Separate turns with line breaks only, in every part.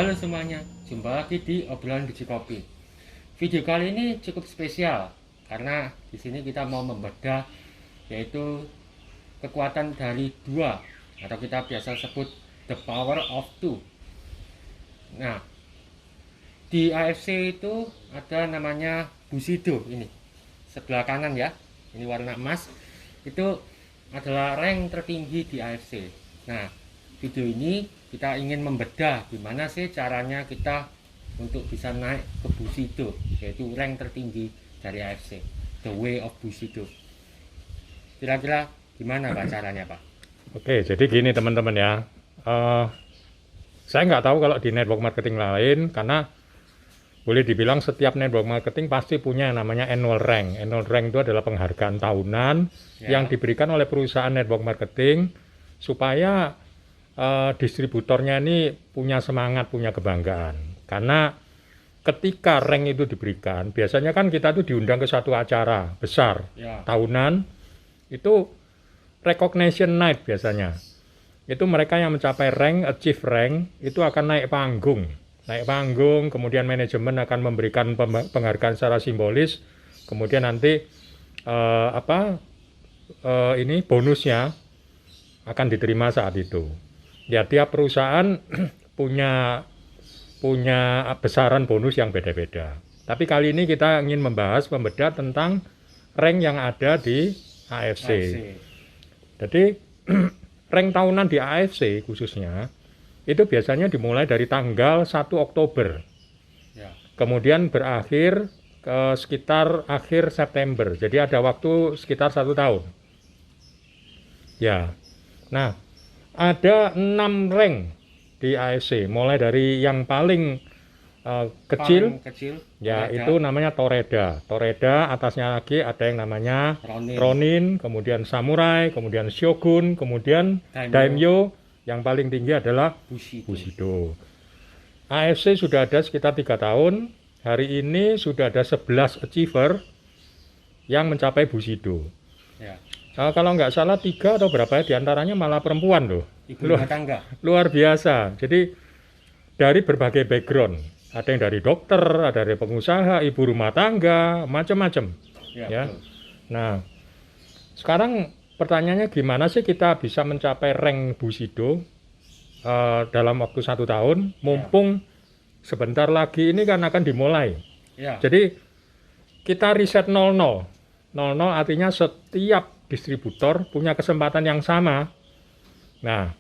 Halo semuanya, jumpa lagi di obrolan biji kopi. Video kali ini cukup spesial karena di sini kita mau membedah yaitu kekuatan dari dua atau kita biasa sebut the power of two. Nah, di AFC itu ada namanya Bushido ini sebelah kanan ya, ini warna emas, itu adalah rank tertinggi di AFC. Nah, video ini kita ingin membedah gimana sih caranya kita untuk bisa naik ke Bushido, yaitu rank tertinggi dari AFC, the way of Bushido. Kira-kira gimana Pak caranya Pak?
Oke, jadi gini teman-teman ya, saya nggak tahu kalau di network marketing lain, karena boleh dibilang setiap network marketing pasti punya yang namanya annual rank. Annual rank itu adalah penghargaan tahunan yang diberikan oleh perusahaan network marketing supaya distributornya ini punya semangat, punya kebanggaan. Karena ketika rank itu diberikan, biasanya kan kita tuh diundang ke suatu acara besar tahunan, itu recognition night biasanya. Itu mereka yang mencapai rank, achieve rank, itu akan naik panggung. Kemudian manajemen akan memberikan penghargaan secara simbolis, kemudian nanti ini bonusnya akan diterima saat itu. Ya, tiap perusahaan punya besaran bonus yang beda-beda. Tapi kali ini kita ingin membedah tentang rank yang ada di AFC. Jadi rank tahunan di AFC khususnya itu biasanya dimulai dari tanggal 1 Oktober. Kemudian berakhir ke sekitar akhir September. Jadi ada waktu sekitar 1 tahun. Ya. Nah, ada 6 rank di AFC, mulai dari yang paling kecil, ya Toreda. Itu namanya Toreda. Toreda, atasnya lagi ada yang namanya Ronin, kemudian Samurai, kemudian Shogun, kemudian Daimyo, yang paling tinggi adalah Bushido. AFC sudah ada sekitar 3 tahun, hari ini sudah ada 11 achiever yang mencapai Bushido. Kalau nggak salah 3 atau berapa ya, diantaranya malah perempuan loh.
Ibu rumah tangga.
Luar biasa. Jadi dari berbagai background, ada yang dari dokter, ada dari pengusaha, ibu rumah tangga, macam-macam. Ya. Nah, sekarang pertanyaannya gimana sih kita bisa mencapai rank Bushido dalam waktu 1 tahun, mumpung sebentar lagi ini kan akan dimulai. Jadi kita riset 00. 00 artinya setiap distributor punya kesempatan yang sama. Nah,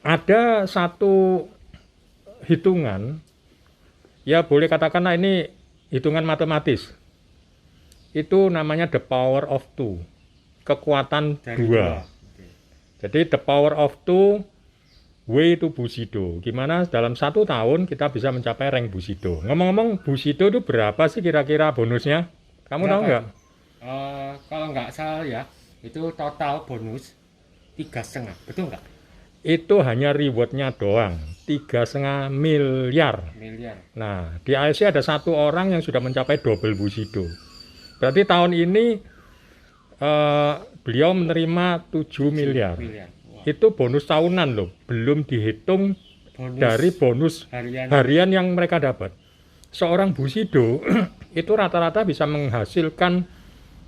ada satu hitungan, ya boleh katakanlah ini hitungan matematis. Itu namanya the power of two, kekuatan 2. Jadi the power of two way to Bushido. Gimana dalam 1 tahun kita bisa mencapai rank Bushido. Ngomong-ngomong, Bushido itu berapa sih kira-kira bonusnya? Kamu tahu nggak?
Kalau nggak salah ya, itu total bonus 3,5, betul nggak?
Itu hanya rewardnya doang, 3,5 miliar. Nah, di AFC ada 1 orang yang sudah mencapai double Bushido. Berarti tahun ini beliau menerima 7 miliar. Itu bonus tahunan loh, belum dihitung dari bonus harian yang mereka dapat. Seorang Bushido itu rata-rata bisa menghasilkan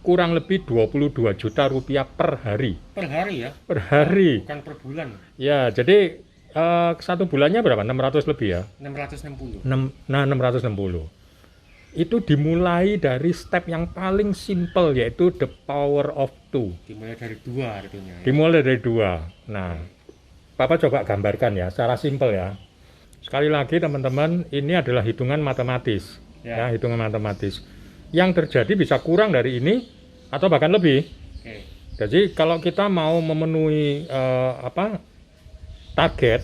kurang lebih 22 juta rupiah per hari.
Per hari ya?
Per hari.
Bukan per bulan.
Ya, jadi 1 bulannya berapa? 600 lebih ya?
660.
Nah, 660. Itu dimulai dari step yang paling simple, yaitu the power of two.
Dimulai dari 2 artinya. Ya?
Dimulai dari 2. Nah, Bapak coba gambarkan ya, secara simple ya. Sekali lagi teman-teman, ini adalah hitungan matematis. Ya, hitungan matematis. Yang terjadi bisa kurang dari ini atau bahkan lebih. Jadi kalau kita mau memenuhi target,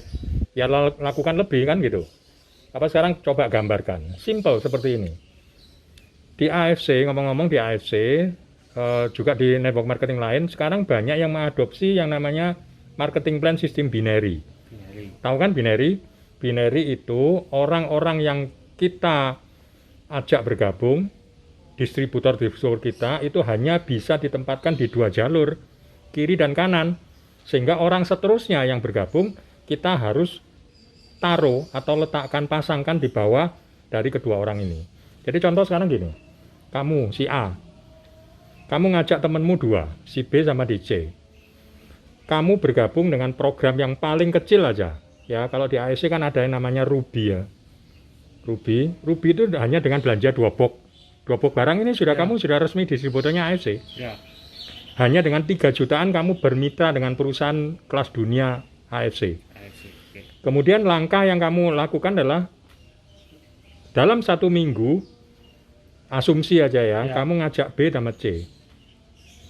ya lakukan lebih kan gitu. Sekarang coba gambarkan, simple seperti ini. Di AFC, ngomong-ngomong di AFC, juga di network marketing lain, sekarang banyak yang mengadopsi yang namanya marketing plan sistem binary. Tahu kan binary? Binary itu orang-orang yang kita ajak bergabung, distributor kita itu hanya bisa ditempatkan di 2 jalur, kiri dan kanan, sehingga orang seterusnya yang bergabung kita harus taruh atau letakkan, pasangkan di bawah dari kedua orang ini. Jadi contoh sekarang gini, kamu si A, kamu ngajak temenmu 2, si B sama di C. Kamu bergabung dengan program yang paling kecil aja. Ya, kalau di ASC kan ada yang namanya Ruby ya. Ruby itu hanya dengan belanja 2 box. 2 box barang ini sudah kamu sudah resmi distributornya ASC.
Ya.
Hanya dengan 3 jutaan kamu bermitra dengan perusahaan kelas dunia AFC.
Oke.
Kemudian langkah yang kamu lakukan adalah dalam 1 minggu, asumsi aja ya, kamu ngajak B sama C.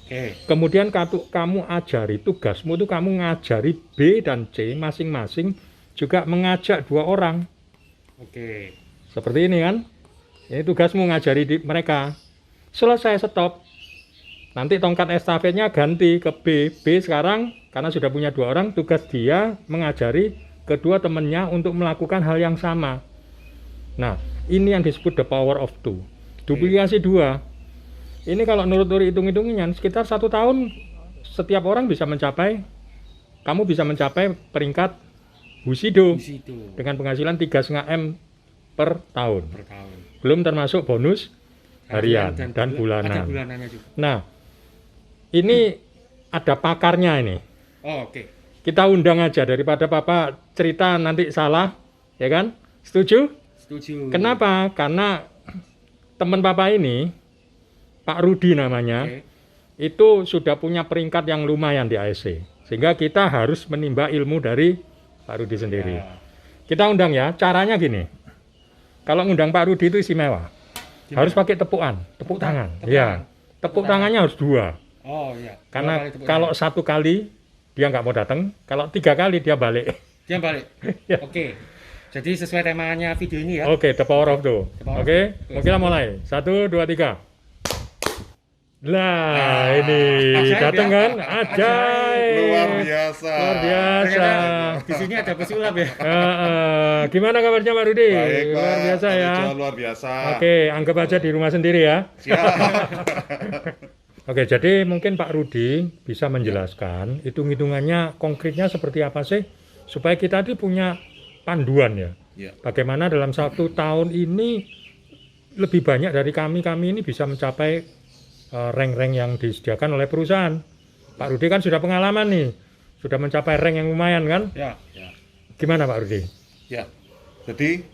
Oke.
Kemudian kamu ajari, tugasmu itu kamu ngajari B dan C masing-masing juga mengajak 2 orang.
Oke.
Seperti ini kan? Ini tugasmu ngajari mereka. Selesai stop. Nanti tongkat estafetnya ganti ke B. B sekarang karena sudah punya 2 orang, tugas dia mengajari kedua temannya untuk melakukan hal yang sama. Nah, ini yang disebut the power of 2. Duplikasi 2. Ini kalau nurut-nurut hitung-hitungan sekitar 1 tahun setiap orang bisa mencapai, kamu bisa mencapai peringkat Bushido dengan penghasilan 3,5 M per tahun. Belum termasuk bonus harian dan bulanan. Nah, ini ada pakarnya ini.
Oh, oke.
Kita undang aja daripada Papa cerita nanti salah, ya kan? Setuju?
Setuju.
Kenapa? Karena teman Papa ini, Pak Rudi namanya, itu sudah punya peringkat yang lumayan di ASC. Sehingga kita harus menimba ilmu dari Pak Rudi sendiri. Kita undang ya, caranya gini. Kalau ngundang Pak Rudi itu istimewa. Harus pakai tepuk tangan. Ya, tepuk tangannya harus 2.
Oh iya.
Karena kalau 1 kali dia nggak mau datang, kalau 3 kali dia balik.
Dia balik.
Ya.
Oke. Jadi sesuai temanya video ini ya.
Oke, the power of 2. Oke, kita mulai. 1, 2, 3. Nah, ini datang kan? Ajaib.
Luar biasa.
Luar biasa.
Di sini ada pesulap ya.
Gimana kabarnya Pak Rudi?
Baik, Pak.
Luar biasa ya.
Luar biasa.
Oke, anggap aja di rumah sendiri ya.
Siap.
Oke, jadi mungkin Pak Rudi bisa menjelaskan hitung-hitungannya konkretnya seperti apa sih supaya kita tuh punya panduan ya.
Ya.
Bagaimana dalam 1 tahun ini lebih banyak dari kami ini bisa mencapai rank-rank yang disediakan oleh perusahaan. Pak Rudi kan sudah pengalaman nih, sudah mencapai rank yang lumayan kan?
Ya.
Gimana Pak Rudi?
Ya. Jadi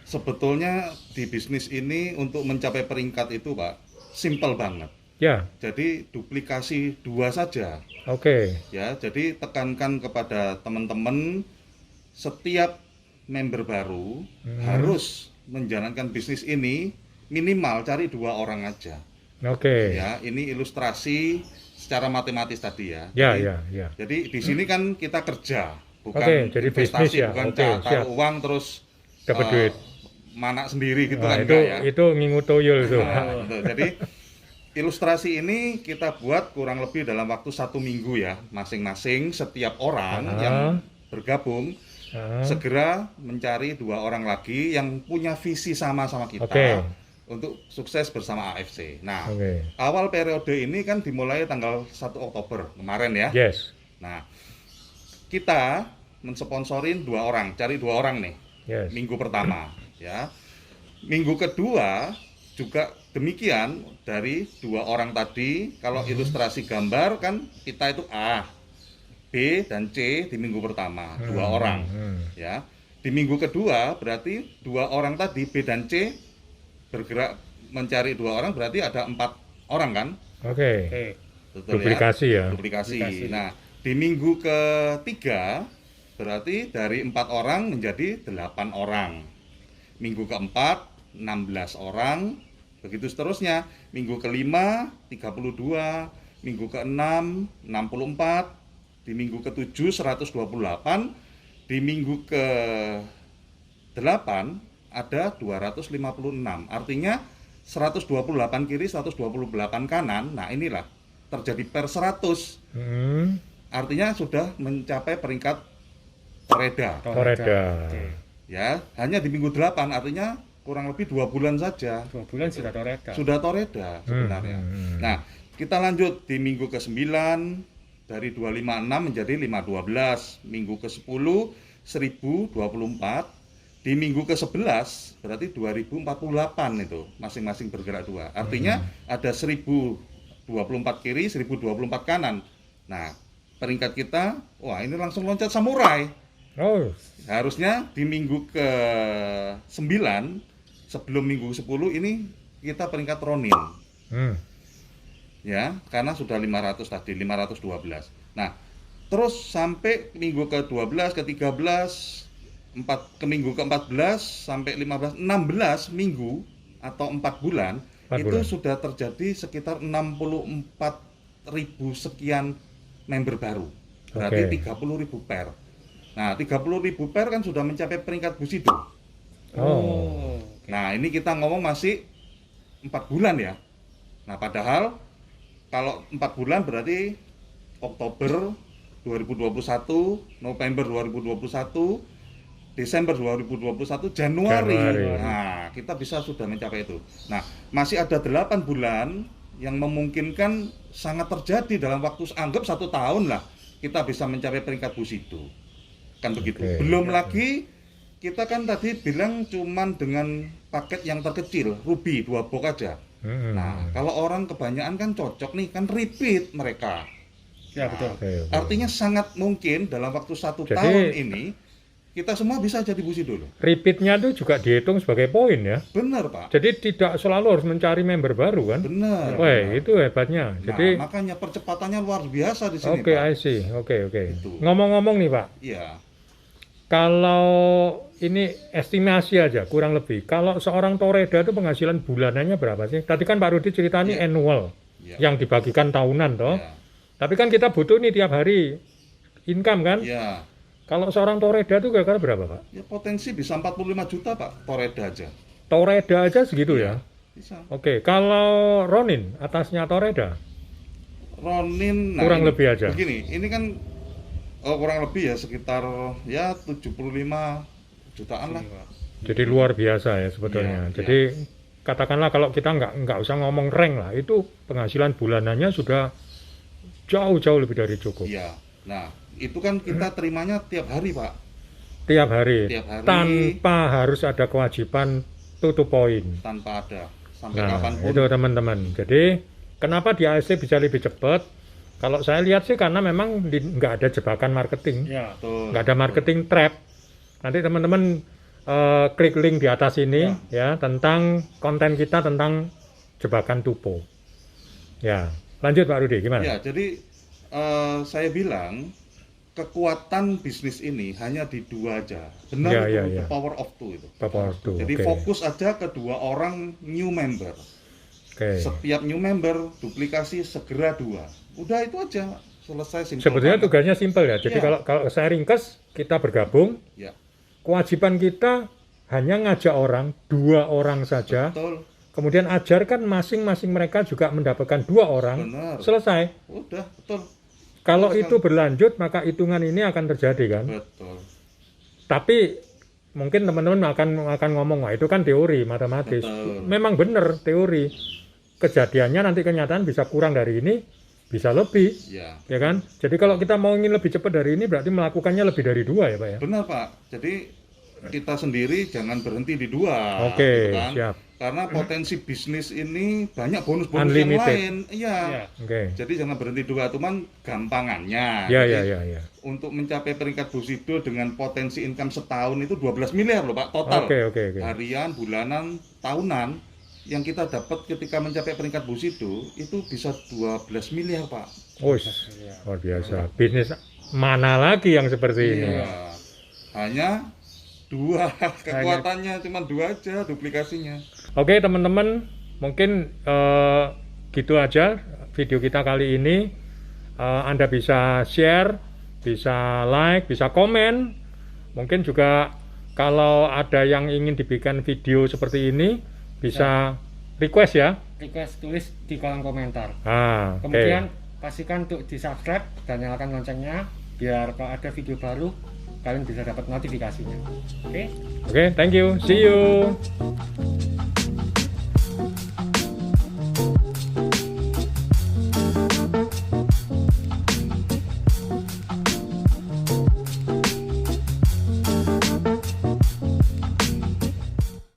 sebetulnya di bisnis ini untuk mencapai peringkat itu, Pak, simple banget.
Ya.
Jadi duplikasi 2 saja.
Oke.
Ya, jadi tekankan kepada teman-teman setiap member baru harus menjalankan bisnis ini minimal cari 2 orang aja.
Oke.
Ya, ini ilustrasi secara matematis tadi ya.
Ya.
Jadi di sini kan kita kerja, bukan
jadi
investasi,
bisnis ya.
bukan
Siap.
taruh uang terus
Dapat duit.
Manak sendiri gitu
Nah,
kan enggak ya.
itu ngingu tuyul itu.
Nah, gitu. Jadi ilustrasi ini kita buat kurang lebih dalam waktu 1 minggu ya, masing-masing setiap orang yang bergabung segera mencari 2 orang lagi yang punya visi sama-sama kita. Untuk sukses bersama AFC. Nah, awal periode ini kan dimulai tanggal 1 Oktober kemarin ya.
Yes.
Nah, kita mensponsorin 2 orang, cari 2 orang nih.
Yes.
Minggu pertama, ya. Minggu kedua juga demikian dari 2 orang tadi. Kalau ilustrasi gambar kan kita itu A, B dan C di minggu pertama, 2 orang, ya. Di minggu kedua berarti 2 orang tadi B dan C bergerak mencari 2 orang, berarti ada 4 orang kan?
Oke.
Betul,
duplikasi ya.
Duplikasi. Nah, di minggu ketiga berarti dari 4 orang menjadi 8 orang. Minggu keempat 16 orang, begitu seterusnya. Minggu kelima 32, minggu keenam 64, di minggu ke-7 128, di minggu ke-8 ada 256. Artinya 128 kiri, 128 kanan. Nah, inilah terjadi per 100. Artinya sudah mencapai peringkat Toreda. Ya, hanya di minggu 8 artinya kurang lebih 2 bulan saja.
2 bulan sudah Toreda.
Sudah Toreda sebenarnya. Nah, kita lanjut di minggu ke-9 dari 256 menjadi 512. Minggu ke-10 1024. Di minggu ke-11 berarti 2048 itu masing-masing bergerak 2. Artinya ada 1024 kiri, 1024 kanan. Nah, peringkat kita, wah ini langsung loncat samurai.
Oh,
Harusnya di minggu ke-9 sebelum minggu 10 ini kita peringkat Ronin. Ya, karena sudah 500 tadi, 512. Nah, terus sampai minggu ke-12, ke-13, ke minggu ke-14 sampai 15, 16 minggu atau 4 bulan,
4
itu
bulan.
sudah terjadi sekitar 64.000 sekian member baru. Berarti
Oke.
30.000 pair. Nah, 30.000 pair kan sudah mencapai peringkat Bushido.
Oh.
Nah, ini kita ngomong masih 4 bulan ya. Nah, padahal kalau 4 bulan berarti Oktober 2021, November 2021, Desember 2021, Januari.
Januari.
Nah, kita bisa sudah mencapai itu. Nah, masih ada 8 bulan yang memungkinkan sangat terjadi dalam waktu anggap 1 tahun lah kita bisa mencapai peringkat Bushido. Kan begitu.
Oke.
Belum lagi kita kan tadi bilang cuman dengan paket yang terkecil, Ruby 2 box aja. Nah, kalau orang kebanyakan kan cocok nih, kan repeat mereka.
Ya betul.
Oke, oke.
Artinya sangat mungkin dalam waktu 1
Jadi-
tahun ini kita semua bisa jadi Bushido loh.
Repeatnya itu juga dihitung sebagai poin ya.
Bener Pak,
Jadi tidak selalu harus mencari member baru kan?
bener.
Wah,
bener.
itu hebatnya.
Nah,
Jadi
makanya percepatannya luar biasa di sini
oke,
Pak.
I see. Oke, oke.
Gitu.
Ngomong-ngomong nih Pak,
Iya,
kalau ini estimasi aja kurang lebih. Kalau seorang toreda itu penghasilan bulanannya berapa sih? Tadi kan Pak Rudi ceritanya
Iya.
annual
iya.
yang dibagikan tahunan toh.
Iya.
Tapi kan kita butuh nih tiap hari income kan?
Iya.
Kalau seorang toreda itu kira-kira berapa Pak?
Ya potensi bisa 45 juta Pak, Toreda aja.
Toreda aja segitu ya?
Bisa.
Oke, kalau Ronin atasnya toreda?
Ronin, nah
Kurang
ini,
lebih aja.
Begini, ini kan kurang lebih ya sekitar ya 75 jutaan lah.
Jadi luar biasa ya sebetulnya.
Iya,
Jadi katakanlah kalau kita nggak usah ngomong rank lah, itu penghasilan bulanannya sudah jauh-jauh lebih dari cukup.
Iya. Nah, itu kan kita terimanya tiap hari, Pak.
Tiap hari,
Tiap hari.
tanpa harus ada kewajiban tutup poin.
Tanpa ada sampai
Nah,
kapanpun.
itu teman-teman. Jadi kenapa di ASC bisa lebih cepat? Kalau saya lihat sih karena memang nggak ada jebakan marketing,
Ya.
Betul.
nggak ada marketing trap. Nanti teman-teman klik link di atas ini ya tentang konten kita tentang jebakan tupo. Ya, lanjut Pak Rudi, gimana?
Ya, jadi saya bilang kekuatan bisnis ini hanya di 2 aja. Benar
Ya,
itu,
ya,
the
ya.
power of 2 itu.
Power of two,
Jadi
oke.
fokus aja ke 2 orang new member.
Oke.
Setiap new member duplikasi segera 2. Udah itu aja, selesai simpel.
Sebetulnya
banget.
tugasnya simpel ya. Jadi
Ya.
kalau saya ringkes, kita bergabung.
Ya,
Kewajiban kita hanya ngajak orang, 2 orang saja.
betul.
Kemudian ajarkan masing-masing mereka juga mendapatkan 2 orang.
Benar.
Selesai.
Udah, betul.
Kalau
Betul
itu berlanjut, maka hitungan ini akan terjadi kan.
Betul.
Tapi mungkin teman-teman akan ngomong, wah itu kan teori, matematis.
Betul.
Memang benar teori. Kejadiannya nanti kenyataan bisa kurang dari ini, bisa lebih.
Ya.
Ya kan? Jadi kalau kita mau ingin lebih cepat dari ini, berarti melakukannya lebih dari 2 ya Pak ya?
Benar, Pak. Jadi kita sendiri jangan berhenti di 2.
Oke,
gitu kan.
siap.
Karena potensi bisnis ini banyak bonus-bonus yang
Unlimited.
lain. Iya.
Ya.
Oke.
Jadi jangan berhenti 2, cuman gampangannya.
Ya,
Jadi,
ya, ya, ya.
Untuk mencapai peringkat Bushido dengan potensi income setahun itu 12 miliar loh Pak, total.
Oke, oke, oke.
Harian, bulanan, tahunan yang kita dapat ketika mencapai peringkat Bushido itu bisa 12 miliar Pak.
Wus, luar biasa. Bisnis mana lagi yang seperti ini?
Iya. Hanya 2 kekuatannya cuma 2 aja duplikasinya.
Oke teman-teman, mungkin gitu aja video kita kali ini. Anda bisa share, bisa like, bisa komen. Mungkin juga kalau ada yang ingin dibikin video seperti ini, bisa request ya.
Request tulis di kolom komentar.
Ah, oke.
Kemudian pastikan untuk di subscribe dan nyalakan loncengnya biar kalau ada video baru kalian bisa dapat notifikasinya. Oke?
Oke, thank you. See you.